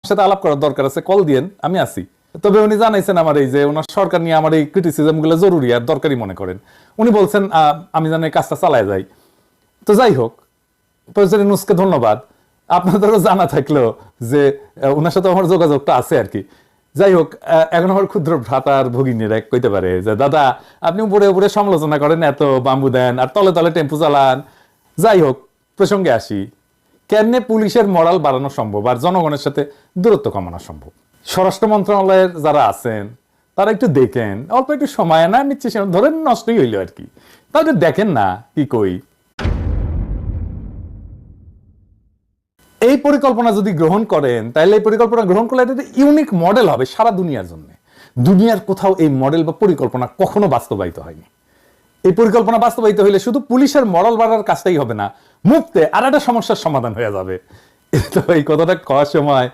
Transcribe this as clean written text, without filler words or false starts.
সাথে আলাপ করার দরকার আছে, কল দিয়েন, আমি আছি। তবে উনি জানাইছেন আমার এই যে ওনার সরকার নিয়ে আমার এই ক্রিটিসিজম গুলো জরুরি আর দরকারি মনে করেন। উনি বলছেন আমি যেন এই কাজটা চালায় যাই। তো যাই হোক, প্রফেসর ইউনূসকে ধন্যবাদ। আপনাদেরও জানা থাকলো যে ওনার সাথে আমার যোগাযোগটা আছে আর কি। যাই হোক, এখন আমার ক্ষুদ্র ভ্রাতার ভগিনীরা কইতে পারে যে দাদা আপনি উপরে উপরে সমালোচনা করেন, এত বাম্বু দেন আর তলে তলে টেম্পু চালান। যাই হোক, প্রসঙ্গে আসি। কেমনে পুলিশের মরাল বাড়ানো সম্ভব আর জনগণের সাথে দূরত্ব কমানো সম্ভব? স্বরাষ্ট্র মন্ত্রণালয়ের যারা আছেন তারা একটু দেখেন, অল্প একটু সময় না নিচ্ছে, ধরেন নষ্টই হইলো আর কি, তাহলে দেখেন না কি কই। এই পরিকল্পনা যদি গ্রহণ করেন, তাহলে এই পরিকল্পনা গ্রহণ করলে এটা ইউনিক মডেল হবে সারা দুনিয়ার জন্য। দুনিয়ার কোথাও এই মডেল বা পরিকল্পনা কখনো বাস্তবায়িত হয়নি। এই পরিকল্পনা বাস্তবায়িত হইলে শুধু পুলিশের মরাল বাড়ার কাজটাই হবে না, মুক্তে আর একটা সমস্যার সমাধান হয়ে যাবে। তো এই কথাটা কওয়ার সময়